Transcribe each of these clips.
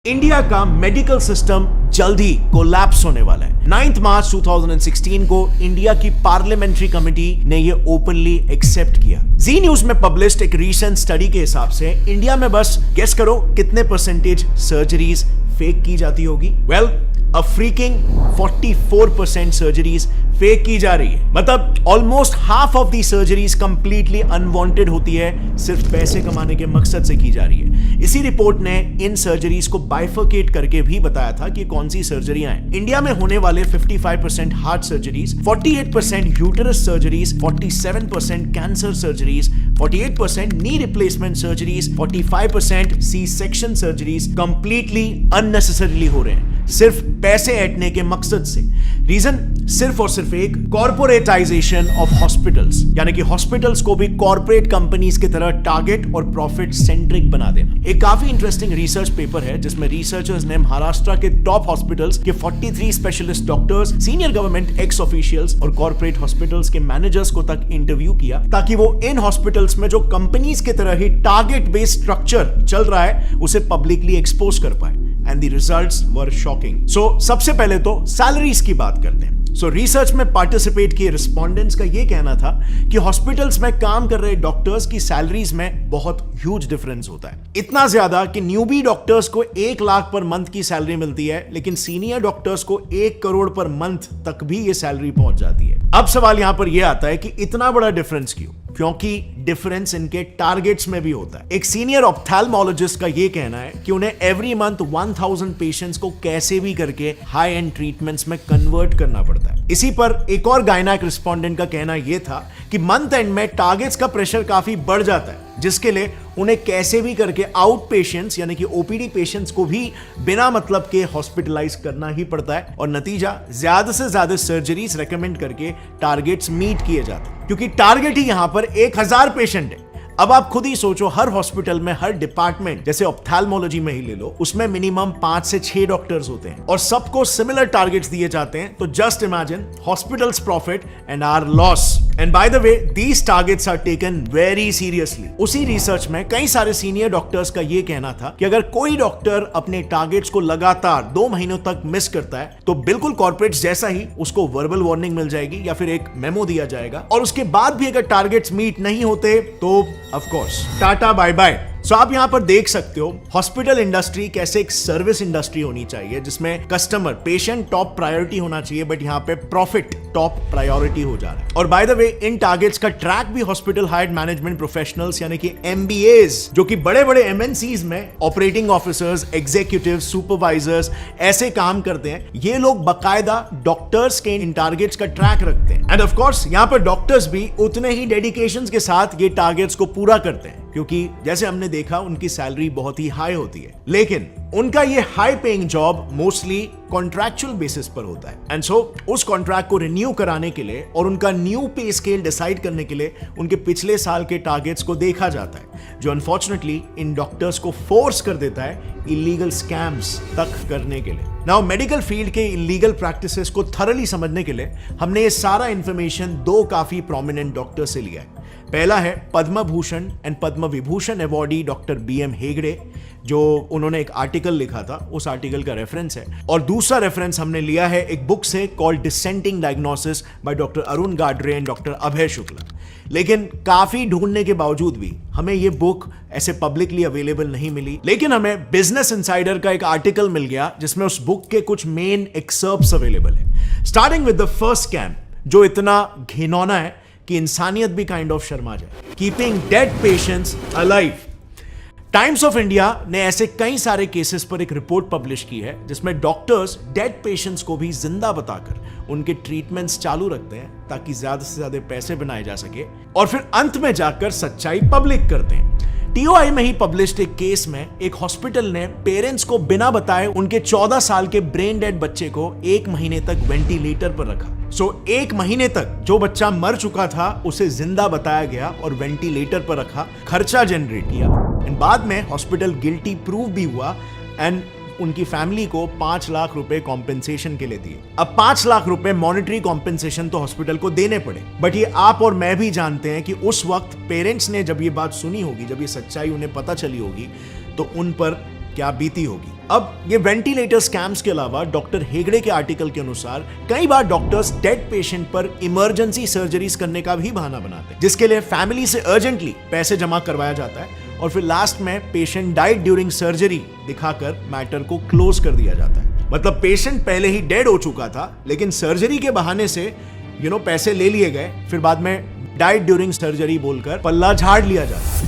India का medical system जल्द ही collapse होने वाला है। 9 मार्च 2016 को इंडिया की पार्लियामेंट्री कमेटी ने ये ओपनली एक्सेप्ट किया। जी न्यूज में पब्लिश्ड एक रीसेंट स्टडी के हिसाब से इंडिया में बस गेस करो कितने परसेंटेज सर्जरीज फेक की जाती होगी। Well, a freaking 44% surgeries fake की जा रही है। मतलब almost half of the surgeries completely unwanted होती है, सिर्फ पैसे कमाने के मकसद से की जा रही है। इसी रिपोर्ट ने इन सर्जरीज को बाइफर्केट करके भी बताया था कि कौन सी सर्जरियां हैं। इंडिया में होने वाले 55% heart surgeries, 48% uterus surgeries, 47% cancer surgeries, 48% knee replacement surgeries, 45% C section surgeries completely unnecessarily हो रहे हैं, सिर्फ पैसे ऐंठने के मकसद से। रीजन सिर्फ और सिर्फ एक, कॉर्पोरेटाइजेशन ऑफ हॉस्पिटल्स, यानी कि हॉस्पिटल्स को भी कॉर्पोरेट कंपनीज की तरह टारगेट और प्रॉफिट सेंट्रिक बना देना। एक काफी इंटरेस्टिंग रिसर्च पेपर है जिसमें रिसर्चर्स ने महाराष्ट्र के टॉप हॉस्पिटल्स के 43 specialist doctors, senior government x officials और कॉर्पोरेट हॉस्पिटल्स के मैनेजर्स को तक इंटरव्यू किया, ताकि वो इन हॉस्पिटल्स में जो कंपनीज की तरह ही टारगेट बेस्ड स्ट्रक्चर चल रहा है उसे पब्लिकली एक्सपोज कर पाए। And the results were shocking. So, सबसे पहले तो सैलरीज की बात करते हैं। रिसर्च में पार्टिसिपेट किए रिस्पोंडेंट्स का यह कहना था कि हॉस्पिटल्स में काम कर रहे डॉक्टर्स की सैलरीज में बहुत ह्यूज डिफरेंस होता है। इतना ज्यादा कि न्यूबी डॉक्टर्स को 1 लाख पर मंथ की सैलरी मिलती है, लेकिन सीनियर डॉक्टर्स को 1 करोड़ पर मंथ तक भी ये सैलरी पहुंच जाती है। अब सवाल यहां पर यह आता है कि इतना बड़ा डिफरेंस क्यों? क्योंकि डिफरेंस इनके टारगेट्स में भी होता है। एक सीनियर ऑप्थेल्मोलॉजिस्ट का यह कहना है कि उन्हें एवरी मंथ 1000 पेशेंट्स को कैसे भी करके हाई एंड ट्रीटमेंट्स में कन्वर्ट करना पड़ता है। इसी पर एक और गायनेक रिस्पोंडेंट का कहना यह था कि मंथ एंड में टारगेट्स का प्रेशर काफी बढ़ जाता है, जिसके लिए उन्हें कैसे भी करके आउट पेशेंट्स यानी कि ओपीडी पेशेंट्स को भी बिना मतलब के हॉस्पिटलाइज करना ही पड़ता है, और नतीजा ज्यादा से ज्यादा सर्जरीज रेकमेंड करके टारगेट्स मीट किए जाते हैं, क्योंकि टारगेट ही यहां पर 1000 पेशेंट है। अब आप खुद ही सोचो, हर हॉस्पिटल में, हर डिपार्टमेंट, जैसे ऑप्थेल्मोलॉजी में ही ले लो, उसमें मिनिमम 5 से 6 डॉक्टर्स होते हैं और सबको सिमिलर टारगेट्स दिए जाते हैं। तो just imagine hospitals profit and our loss. And by the way, these targets are taken very seriously. उसी रिसर्च में कई सारे सीनियर डॉक्टर्स का यह कहना था कि अगर कोई डॉक्टर अपने टारगेट्स को लगातार 2 महीनों तक मिस करता है तो बिल्कुल कॉर्पोरेट्स जैसा ही उसको वर्बल वार्निंग मिल जाएगी या फिर एक मेमो दिया जाएगा, और उसके बाद भी अगर टारगेट्स मीट नहीं होते तो of course tata bye bye. So आप यहां पर देख सकते हो हॉस्पिटल इंडस्ट्री कैसे एक सर्विस इंडस्ट्री होनी चाहिए, जिसमें कस्टमर, पेशेंट टॉप प्रायोरिटी होना चाहिए, बट यहां पे प्रॉफिट टॉप प्रायोरिटी हो जा रहा है। और bye the way, in targets का ट्रैक भी हॉस्पिटल हायर्ड मैनेजमेंट प्रोफेशनल्स यानी कि एमबीएस, जो कि बड़े बड़े एमएनसीज में ऑपरेटिंग ऑफिसर्स, एग्जीक्यूटिव, सुपरवाइजर्स ऐसे काम करते हैं, ये लोग बकायदा डॉक्टर्स के इन टारगेट्स का ट्रैक रखते हैं। एंड ऑफ कोर्स यहां पर डॉक्टर्स भी उतने ही डेडिकेशन के साथ ये टारगेट्स को पूरा करते हैं, क्योंकि जैसे हमने देखा उनकी सैलरी बहुत ही हाई होती है, लेकिन उनका ये high paying job mostly contractual basis पर होता है। एंड सो उस कॉन्ट्रैक्ट को रिन्यू कराने के लिए और उनका न्यू पे स्केल डिसाइड करने के लिए उनके पिछले साल के टारगेट्स को देखा जाता है, जो अनफॉर्चुनेटली इन डॉक्टर्स को फोर्स कर देता है इलीगल स्कैम्स तक करने के लिए। नाउ मेडिकल फील्ड के इलीगल प्रैक्टिसेस को थरली समझने के लिए हमने ये सारा इंफॉर्मेशन 2 काफी प्रोमिनेंट डॉक्टर से लिया है। पहला है Padma Bhushan and Padma Vibhushan awardee doctor BM Hegde, जो उन्होंने एक आर्टिकल लिखा था, उस आर्टिकल का रेफरेंस है। और दूसरा रेफरेंस हमने लिया है एक बुक से called dissenting diagnosis by doctor Arun Gadre and doctor Abhay Shukla. लेकिन काफी ढूंढने के बावजूद भी हमें ये बुक ऐसे पब्लिकली अवेलेबल नहीं मिली, लेकिन हमें बिजनेस इनसाइडर का एक आर्टिकल मिल गया जिसमें उस बुक के कुछ मेन एक्सर्प्ट्स अवेलेबल है। Starting with the first scam, जो इतना घिनौना है कि इंसानियत भी काइंड ऑफ शर्मा जाए। Keeping dead patients alive. Times of India ने ऐसे कई सारे केसेस पर एक रिपोर्ट पब्लिश की है जिसमें डॉक्टर्स डेड पेशेंट्स को भी जिंदा बताकर उनके ट्रीटमेंट्स चालू रखते हैं, ताकि ज्यादा से ज्यादा पैसे बनाए जा सके, और फिर अंत में जाकर सच्चाई पब्लिक करते हैं। TOI में ही पब्लिश्ड एक केस में एक हॉस्पिटल ने पेरेंट्स को बिना बताए उनके 14 साल के ब्रेन डेड बच्चे को 1 महीने तक वेंटिलेटर पर रखा। 1 महीने तक जो बच्चा मर चुका था उसे जिंदा बताया गया और वेंटिलेटर पर रखा, खर्चा जनरेट किया, एंड बाद में हॉस्पिटल गिल्टी प्रूव भी हुआ एंड उनकी फैमिली को 5 लाख रुपए कॉम्पेंसेशन के लिए दिए। अब 5 लाख रुपए मॉनेटरी कॉम्पेंसेशन तो हॉस्पिटल को देने पड़े, बट ये आप और मैं भी जानते हैं कि उस वक्त पेरेंट्स ने जब ये बात सुनी होगी, जब ये सच्चाई उन्हें पता चली होगी, तो उन पर क्या बीती होगी। अब ये वेंटिलेटर स्कैम्स के अलावा डॉक्टर हेगड़े के आर्टिकल के अनुसार कई बार डॉक्टर्स डेड पेशेंट पर इमरजेंसी सर्जरीज करने का भी बहाना बनाते हैं, जिसके लिए फैमिली से अर्जेंटली पैसे जमा करवाया जाता है और फिर लास्ट में पेशेंट डाइड ड्यूरिंग सर्जरी दिखाकर मैटर को क्लोज कर दिया जाता है। मतलब पेशेंट पहले ही डेड हो चुका था, लेकिन सर्जरी के बहाने से पैसे ले लिए गए, फिर बाद में डाइड ड्यूरिंग सर्जरी बोलकर पल्ला झाड़ लिया जाता है।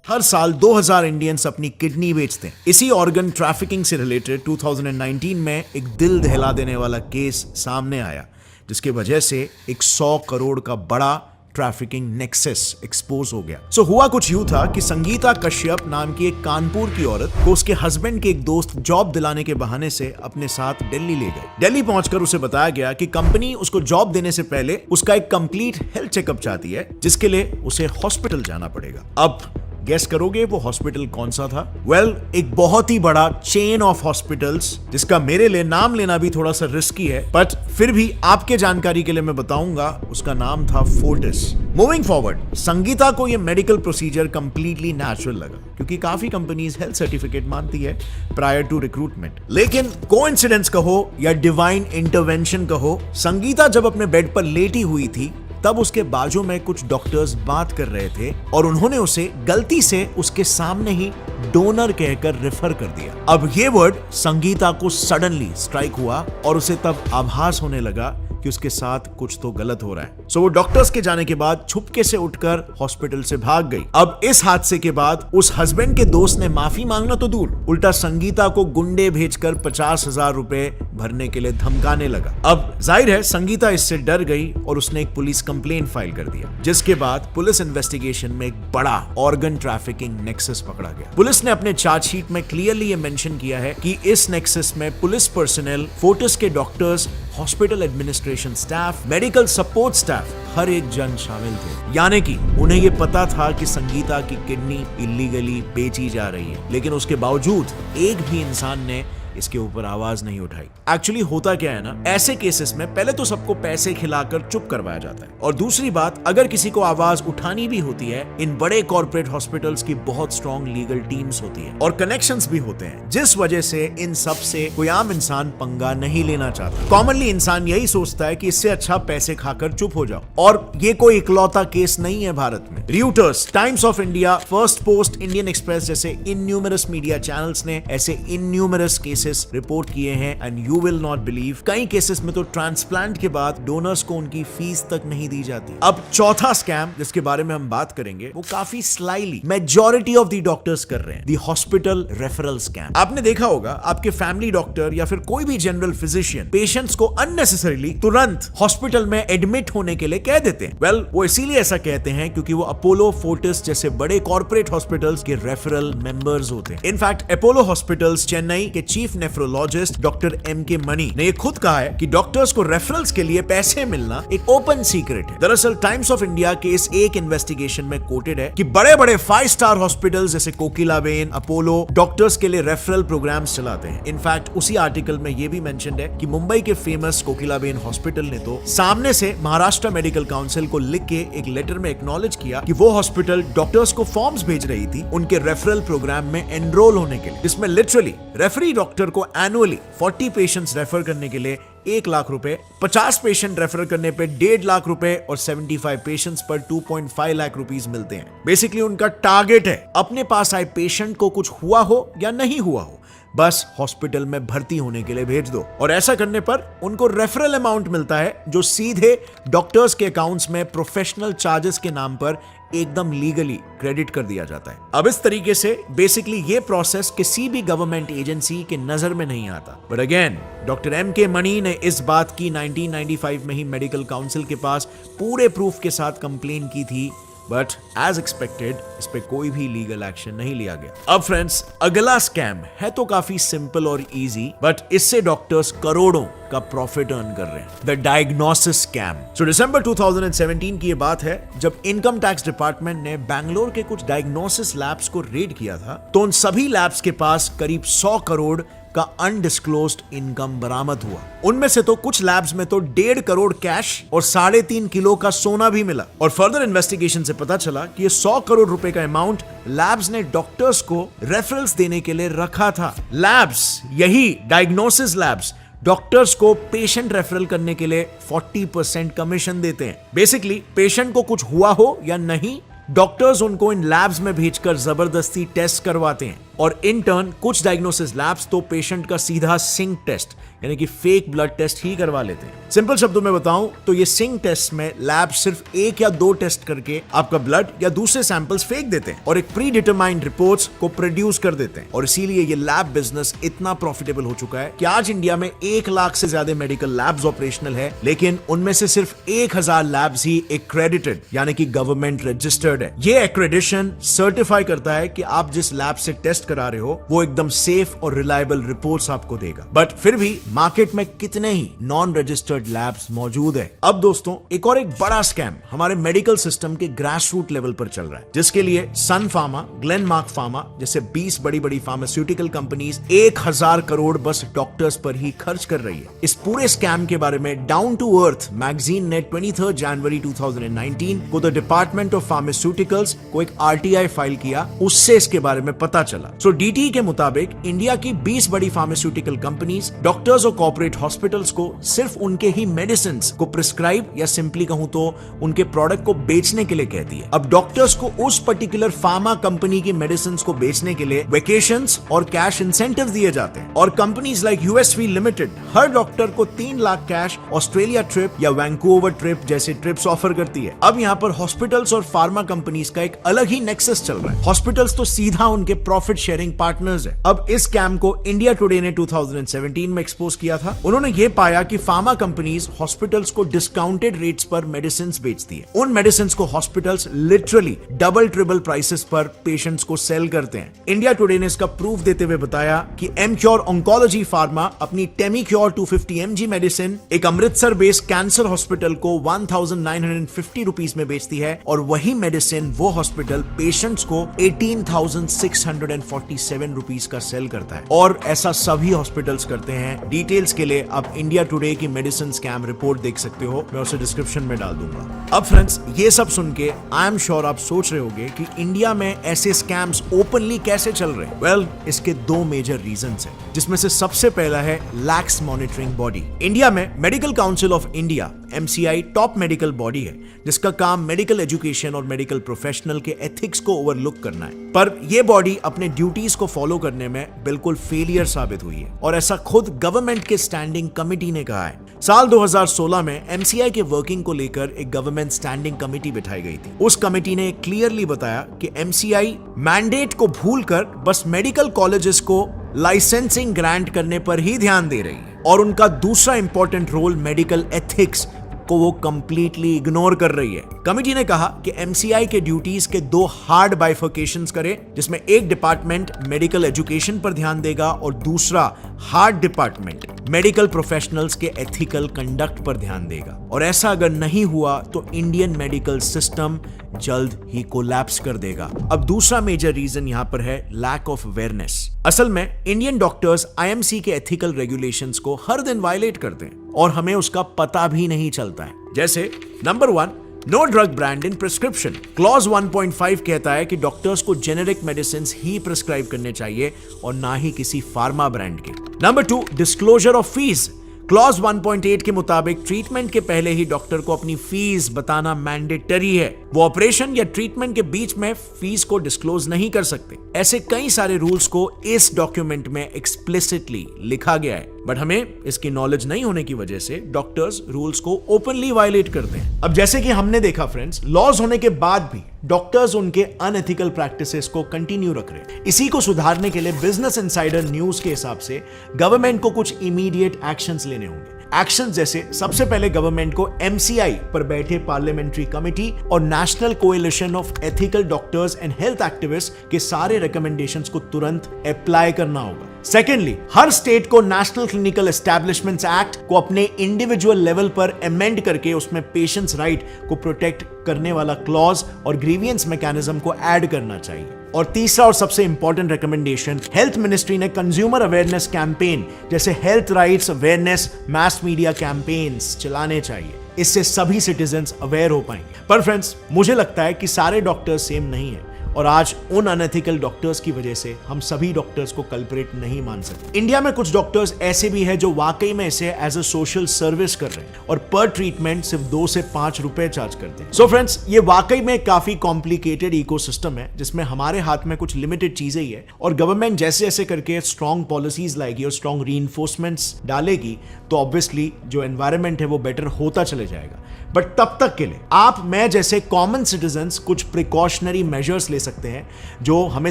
हर साल 2000 इंडियंस अपनी किडनी बेचते हैं। इसी ऑर्गन ट्रैफिकिंग से रिलेटेड 2019 में एक दिल दहला देने वाला केस सामने आया, जिसकी वजह से एक 100 करोड़ का बड़ा ट्रैफिकिंग नेक्सस एक्सपोज हो गया। सो हुआ कुछ यूं था कि संगीता कश्यप नाम की एक कानपुर की औरत को उसके हस्बैंड के एक दोस्त जॉब दिलाने के बहाने से अपने साथ दिल्ली ले गए। दिल्ली पहुंचकर उसे बताया गया कि कंपनी उसको जॉब देने से पहले उसका एक कंप्लीट हेल्थ चेकअप चाहती है, जिसके लिए उसे हॉस्पिटल जाना पड़ेगा। अब गेस करोगे वो हॉस्पिटल कौन सा था? वेल, एक बहुत ही बड़ा चेन ऑफ हॉस्पिटल्स, जिसका मेरे लिए नाम लेना भी थोड़ा सा रिस्की है, बट फिर भी आपके जानकारी के लिए मैं बताऊंगा। उसका नाम था फोर्टिस। मूविंग फॉरवर्ड, संगीता को यह मेडिकल प्रोसीजर कंप्लीटली नेचुरल लगा, क्योंकि काफी कंपनीज हेल्थ सर्टिफिकेट मांगती है प्रायर टू रिक्रूटमेंट। लेकिन कोइंसिडेंस कहो या डिवाइन इंटरवेंशन कहो, संगीता जब अपने बेड पर लेटी हुई थी तब उसके बाजू में कुछ डॉक्टर्स बात कर रहे थे और उन्होंने उसे गलती से उसके सामने ही डोनर कहकर रेफर कर दिया। अब ये वर्ड संगीता को सडनली स्ट्राइक हुआ और उसे तब आभास होने लगा कि उसके साथ कुछ तो गलत हो रहा है। सो वो डॉक्टर्स के जाने के बाद छुपके से उठकर हॉस्पिटल से भाग गई। अब इस हादसे के बाद उस हस्बैंड के दोस्त ने माफी मांगना तो दूर, उल्टा संगीता को गुंडे भेजकर 50,000 रुपए भरने के लिए धमकाने लगा। अब जाहिर है संगीता इससे डर गई और उसने एक पुलिस कंप्लेंट फाइल कर दिया, जिसके बाद पुलिस इन्वेस्टिगेशन में एक बड़ा ऑर्गन ट्रैफिकिंग नेक्सस पकड़ा गया। पुलिस ने अपने चार्जशीट में क्लियरली ये मेंशन किया है कि इस नेक्सस में पुलिस पर्सनल, फोर्टिस के doctors, hospital administration staff, medical support staff, हर एक जन शामिल थे। यानी कि उन्हें यह पता था कि संगीता की किडनी इलीगली बेची जा रही है, लेकिन उसके बावजूद एक भी इंसान ने इसके ऊपर आवाज नहीं उठाई। एक्चुअली होता क्या है ना, ऐसे केसेस में पहले तो सबको पैसे खिलाकर चुप करवाया जाता है, और दूसरी बात, अगर किसी को आवाज उठानी भी होती है, इन बड़े कॉर्पोरेट हॉस्पिटल्स की बहुत स्ट्रॉन्ग लीगल टीम्स होती है और कनेक्शंस भी होते हैं, जिस वजह से इन सब से कोई आम इंसान पंगा नहीं लेना चाहता। कॉमनली इंसान यही सोचता है कि इससे अच्छा पैसे खाकर चुप हो जाओ, और ये कोई इकलौता केस नहीं है भारत में। Reuters, times of India, first post, Indian express जैसे इन्यूमरस मीडिया चैनल्स ने ऐसे इन्यूमरस केसेस रिपोर्ट किए हैं, and you will not believe, कई केसेस में तो ट्रांसप्लांट के बाद डोनर्स को उनकी फीस तक नहीं दी जाती। अब चौथा स्कैम जिसके बारे में हम बात करेंगे, वो काफी slightly majority of the doctors कर रहे हैं, द हॉस्पिटल रेफरल स्कैम। आपने देखा होगा, आपके फैमिली डॉक्टर या फिर कोई भी जनरल फिजिशियन पेशेंट्स को अननेसेसरीली तुरंत हॉस्पिटल में एडमिट होने के लिए कह देते हैं। वेल, वो इसीलिए ऐसा कहते हैं क्योंकि वो अपोलो, फोर्टिस जैसे बड़े कॉर्पोरेट हॉस्पिटल्स के रेफरल मेंबर्स होते हैं। इनफैक्ट अपोलो हॉस्पिटल्स चेन्नई के chief nephrologist doctor MK. Money ने खुद कहा है कि डॉक्टर्स को रेफरल्स के लिए पैसे मिलना एक ओपन सीक्रेट है। दरअसल टाइम्स ऑफ इंडिया के इस एक इन्वेस्टिगेशन में कोटेड है कि बड़े बड़े 5 स्टार हॉस्पिटल्स जैसे कोकिलाबेन, अपोलो डॉक्टर्स के लिए रेफरल प्रोग्राम्स चलाते हैं। इनफैक्ट उसी आर्टिकल में यह भी मेंशन्ड है कि मुंबई के फेमस कोकिलाबेन हॉस्पिटल ने तो सामने से महाराष्ट्र मेडिकल काउंसिल को लिख के एक लेटर में एक्नॉलेज किया कि वो हॉस्पिटल डॉक्टर्स को फॉर्म्स भेज रही थी उनके रेफरल प्रोग्राम में एनरोल होने के लिए, जिसमें लिटरली रेफरी डॉक्टर को एनुअली 40 पेशेंट्स रेफर करने के लिए 1 लाख रुपए, 50 पेशेंट रेफर करने पे 1.5 लाख रुपए और 75 पेशेंट्स पर 2.5 लाख रुपीस मिलते हैं। बेसिकली उनका टारगेट है अपने पास आए पेशेंट को कुछ हुआ हो या नहीं हुआ हो, बस हॉस्पिटल में भर्ती होने के लिए भेज दो, और ऐसा करने पर उनको रेफरल अमाउंट मिलता है जो सीधे डॉक्टर्स के अकाउंट्स में प्रोफेशनल चार्जेस के नाम पर एकदम लीगली क्रेडिट कर दिया जाता है। अब इस तरीके से बेसिकली ये प्रोसेस किसी भी गवर्नमेंट एजेंसी के नजर में नहीं आता, but again doctor MK. Money ने इस बात की 1995 में ही मेडिकल काउंसिल के पास पूरे प्रूफ के साथ कंप्लेन की थी, बट एज एक्सपेक्टेड इस पे कोई भी लीगल एक्शन नहीं लिया गया। अब फ्रेंड्स, अगला स्कैम है तो काफी सिंपल और इजी, बट इससे डॉक्टर्स करोड़ों का प्रॉफिट अर्न कर रहे हैं, द डायग्नोसिस स्कैम। सो दिसंबर 2017 की ये बात है जब इनकम टैक्स डिपार्टमेंट ने बैंगलोर के कुछ डायग्नोसिस लैब्स को रेड किया था, तो उन सभी लैब्स के पास करीब 100 करोड़ का अनडिस्क्लोज्ड इनकम बरामद हुआ। उनमें से तो कुछ लैब्स में तो 1.5 करोड़ कैश और 3.5 किलो का सोना भी मिला। और फर्दर इन्वेस्टिगेशन से पता चला कि ये 100 करोड़ रुपए का अमाउंट लैब्स ने डॉक्टर्स को रेफरल्स देने के लिए रखा था। लैब्स, यही डायग्नोसिस लैब्स, डॉक्टर्स को पेशेंट रेफरल करने के लिए 40% कमीशन देते हैं। बेसिकली पेशेंट को कुछ हुआ हो या नहीं, डॉक्टर्स उनको इन लैब्स में भेजकर जबरदस्ती टेस्ट करवाते हैं। और इन टर्न कुछ डायग्नोसिस लैब्स तो पेशेंट का सीधा सिंक टेस्ट यानी कि फेक ब्लड टेस्ट ही करवा लेते हैं। सिंपल शब्दों में बताऊं तो ये सिंक टेस्ट में लैब सिर्फ 1 या 2 टेस्ट करके आपका ब्लड या दूसरे सैंपल्स फेंक देते हैं और एक प्री डिटरमाइंड रिपोर्ट्स को प्रोड्यूस कर देते हैं। और इसीलिए ये लैब बिजनेस इतना प्रॉफिटेबल हो चुका है कि आज इंडिया में 1 लाख से ज्यादा मेडिकल लैब्स ऑपरेशनल है, लेकिन उनमें से सिर्फ 1000 लैब्स ही एक्रेडिटेड यानी कि गवर्नमेंट रजिस्टर्ड है। ये एक्रेडिशन सर्टिफाई करता है कि आप जिस लैब से टेस्ट करा रहे हो वो एकदम सेफ और रिलायबल रिपोर्ट्स आपको देगा। बट फिर भी मार्केट में कितने ही नॉन रजिस्टर्ड लैब्स मौजूद है। अब दोस्तों एक बड़ा स्कैम हमारे मेडिकल सिस्टम के ग्रास रूट लेवल पर चल रहा है, जिसके लिए सन फार्मा, ग्लेनमार्क फार्मा जैसे 20 बड़ी बड़ी फार्मास्यूटिकल कंपनीज 1000 करोड़ बस डॉक्टर्स पर ही खर्च कर रही है। इस पूरे स्कैम के बारे में डाउन टू अर्थ मैगजीन ने 23 जनवरी 2019 को द डिपार्टमेंट ऑफ फार्मास्यूटिकल्स को एक RTI फाइल किया, उससे इसके बारे में पता चला। सो DTE के मुताबिक इंडिया की 20 बड़ी फार्मास्यूटिकल कंपनीज डॉक्टर्स और कॉर्पोरेट हॉस्पिटल्स को सिर्फ उनके ही मेडिसिन को प्रिस्क्राइब या सिंपली कहूं तो उनके प्रोडक्ट को बेचने के लिए कहती है। अब डॉक्टर्स को उस पर्टिकुलर फार्मा कंपनी की मेडिसिन को बेचने के लिए वेकेशंस और कैश इंसेंटिव दिए जाते हैं। और कंपनीज लाइक USV लिमिटेड हर डॉक्टर को 3 लाख कैश ऑस्ट्रेलिया ट्रिप या वैंकूवर ट्रिप जैसे ट्रिप्स ऑफर करती है। अब यहाँ पर हॉस्पिटल्स और फार्मा कंपनीज का एक अलग ही नेक्सस चल रहा है। हॉस्पिटल्स तो सीधा उनके प्रॉफिट शेयरिंग पार्टनर्स है। अब इस स्कैम को इंडिया टुडे ने 2017 में एक्सपोज किया था। उन्होंने ये पाया कि फार्मा कंपनीज हॉस्पिटल्स को डिस्काउंटेड रेट्स पर मेडिसिन बेचती है। उन मेडिसिन को hospitals literally double triple prices पर पेशेंट्स को सेल करते हैं। इंडिया टुडे ने इसका प्रूफ देते हुए बताया कि एमक्योर ऑन्कोलॉजी फार्मा अपनी टेमीक्योर 250 mg मेडिसिन एक अमृतसर बेस्ड कैंसर हॉस्पिटल को 1950 रुपीज में बेचती है और वही मेडिसिन वो हॉस्पिटल पेशेंट्स को 18,647 रुपीज का सेल करता है। और ऐसा सभी हॉस्पिटल्स करते हैं। डिटेल्स के लिए आप इंडिया टुडे की मेडिसिन स्कैम रिपोर्ट देख सकते हो, मैं उसे डिस्क्रिप्शन में डाल दूंगा। अब फ्रेंड्स ये सब सुन के आई एम श्योर आप सोच रहे होंगे कि इंडिया में ऐसे स्कैम्स ओपनली कैसे चल रहे हैं। वेल, इसके 2 मेजर रीजंस हैं, जिसमें से सबसे पहला है लैक्स मॉनिटरिंग बॉडी। इंडिया में medical council of India MCI top medical body है, जिसका काम मेडिकल एजुकेशन और मेडिकल प्रोफेशनल के एथिक्स को ओवरलुक करना है। पर यह बॉडी अपने ड्यूटीज को फॉलो करने में बिल्कुल फेलियर साबित हुई है और ऐसा खुद गवर्नमेंट के स्टैंडिंग कमिटी ने कहा है। साल 2016 में MCI के वर्किंग को लेकर एक गवर्नमेंट स्टैंडिंग कमिटी बिठाई गई थी। उस कमिटी ने क्लियरली बताया कि MCI मैंडेट को भूलकर बस मेडिकल कॉलेजेस को लाइसेंसिंग ग्रांट करने पर ही ध्यान दे रही है और उनका दूसरा इंपॉर्टेंट रोल मेडिकल एथिक्स को वो कंप्लीटली इग्नोर कर रही है। कमिटी ने कहा कि MCI के ड्यूटीज के 2 हार्ड बाइफर्केशंस करे, जिसमें एक डिपार्टमेंट मेडिकल एजुकेशन पर ध्यान देगा और दूसरा हार्ड डिपार्टमेंट मेडिकल प्रोफेशनल्स के एथिकल कंडक्ट पर ध्यान देगा। और ऐसा अगर नहीं हुआ तो इंडियन मेडिकल सिस्टम जल्द ही कोलैप्स कर देगा। अब दूसरा मेजर रीजन यहां पर है लैक ऑफ अवेयरनेस। असल में इंडियन डॉक्टर्स IMC के एथिकल रेगुलेशंस को हर दिन वायलेट करते हैं और हमें उसका पता भी नहीं चलता है। जैसे number 1, no drug brand in prescription. Clause 1.5 कहता है कि डॉक्टर्स को जेनेरिक मेडिसिन ही प्रिस्क्राइब करने चाहिए और ना ही किसी फार्मा ब्रांड के। Number 2, disclosure of fees. Clause 1.8 के मुताबिक ट्रीटमेंट के पहले ही डॉक्टर को अपनी फीस बताना मैंडेटरी है। वो ऑपरेशन या ट्रीटमेंट के बीच में फीस को डिस्क्लोज नहीं कर सकते। ऐसे कई सारे रूल्स को इस डॉक्यूमेंट में एक्सप्लिसिटली लिखा गया है, बट हमें इसकी नॉलेज नहीं होने की वजह से डॉक्टर्स रूल्स को ओपनली वायलेट करते हैं। अब जैसे कि हमने देखा फ्रेंड्स, लॉज होने के बाद भी डॉक्टर्स उनके अनएथिकल प्रैक्टिसेस को कंटिन्यू रख रहे हैं। इसी को सुधारने के लिए बिजनेस इनसाइडर न्यूज के हिसाब से गवर्नमेंट को कुछ इमीडिएट एक्शंस लेने होंगे। एक्शन जैसे सबसे पहले गवर्नमेंट को MCI पर बैठे पार्लियामेंट्री कमेटी और national coalition of ethical doctors and health activist के सारे रिकमेंडेशंस को तुरंत अप्लाई करना होगा। सेकेंडली, हर स्टेट को नेशनल क्लिनिकल एस्टैब्लिशमेंट्स एक्ट को अपने इंडिविजुअल लेवल पर अमेंड करके उसमें पेशेंट्स राइट को प्रोटेक्ट करने वाला क्लॉज और ग्रीवियंस मैकेनिज्म को ऐड करना चाहिए। और तीसरा और सबसे इंपॉर्टेंट रिकमेंडेशन, हेल्थ मिनिस्ट्री ने कंज्यूमर अवेयरनेस कैंपेन जैसे health rights awareness mass media campaigns चलाने चाहिए। इससे सभी सिटीजन्स अवेयर हो पाएंगे। पर फ्रेंड्स, मुझे लगता है कि सारे डॉक्टर्स सेम नहीं है और आज उन अनएथिकल डॉक्टर्स की वजह से हम सभी डॉक्टर्स को कल्प्रेट नहीं मान सकते। इंडिया में कुछ डॉक्टर्स ऐसे भी हैं जो वाकई में इसे एज अ सोशल सर्विस कर रहे हैं और पर ट्रीटमेंट सिर्फ 2 से 5 रुपए चार्ज करते हैं। सो फ्रेंड्स, ये वाकई में काफी कॉम्प्लिकेटेड इकोसिस्टम है जिसमें हमारे हाथ में कुछ लिमिटेड चीजें ही है और गवर्नमेंट जैसे जैसे करके स्ट्रॉन्ग पॉलिसीज लाएगी और स्ट्रॉन्ग रीइंफोर्समेंट्स डालेगी तो ऑब्वियसली जो एनवायरमेंट है वो बेटर होता चले जाएगा। बट तब तक के लिए आप मैं जैसे कॉमन सिटीजन्स कुछ प्रिकॉशनरी मेजर्स ले सकते हैं जो हमें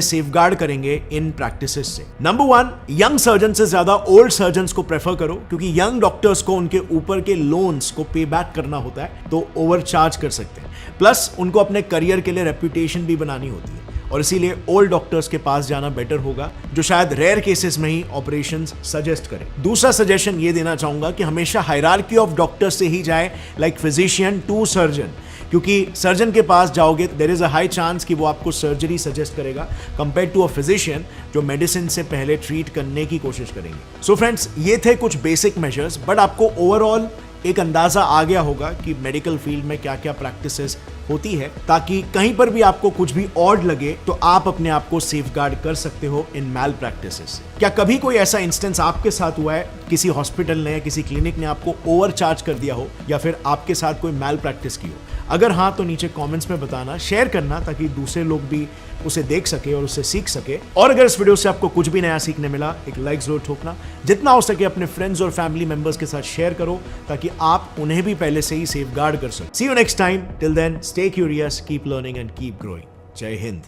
सेफगार्ड करेंगे इन प्रैक्टिसेस से। नंबर 1, यंग सर्जन से ज्यादा ओल्ड सर्जन्स को प्रेफर करो, क्योंकि यंग डॉक्टर्स को उनके ऊपर के लोन्स को पे बैक करना होता है तो ओवरचार्ज कर सकते हैं। प्लस उनको अपने करियर के लिए रेपुटेशन भी बनानी होती है और इसीलिए ओल्ड डॉक्टर्स के पास जाना बेटर होगा, जो शायद रेयर केसेस में ही ऑपरेशंस सजेस्ट करें। दूसरा सजेशन ये देना चाहूंगा कि हमेशा हायरार्की ऑफ डॉक्टर्स से ही जाए, लाइक फिजिशियन टू सर्जन, क्योंकि सर्जन के पास जाओगे there is a high chance कि वो आपको सर्जरी सजेस्ट करेगा कंपेयर टू अ फिजिशियन जो मेडिसिन से पहले ट्रीट करने की कोशिश करेंगे। सो फ्रेंड्स, ये थे कुछ बेसिक मेजर्स, बट आपको ओवरऑल एक अंदाजा आ गया होगा कि मेडिकल फील्ड में क्या क्या प्रैक्टिसेस होती है, ताकि कहीं पर भी आपको कुछ भी ऑड लगे तो आप अपने आप को सेफगार्ड कर सकते हो इन मैल प्रैक्टिसेस से। क्या कभी कोई ऐसा इंस्टेंस आपके साथ हुआ है, किसी हॉस्पिटल ने या किसी क्लिनिक ने आपको ओवरचार्ज कर दिया हो या फिर आपके साथ कोई मैल प्रैक्टिस की हो? अगर हाँ तो नीचे कमेंट्स में बताना, शेयर करना ताकि दूसरे लोग भी उसे देख सके और उससे सीख सके। और अगर इस वीडियो से आपको कुछ भी नया सीखने मिला, एक लाइक जरूर ठोकना। जितना हो सके अपने फ्रेंड्स और फैमिली मेंबर्स के साथ शेयर करो ताकि आप उन्हें भी पहले से ही सेफगार्ड कर सको। See you next time, till then stay curious, keep learning and keep growing. जय हिंद।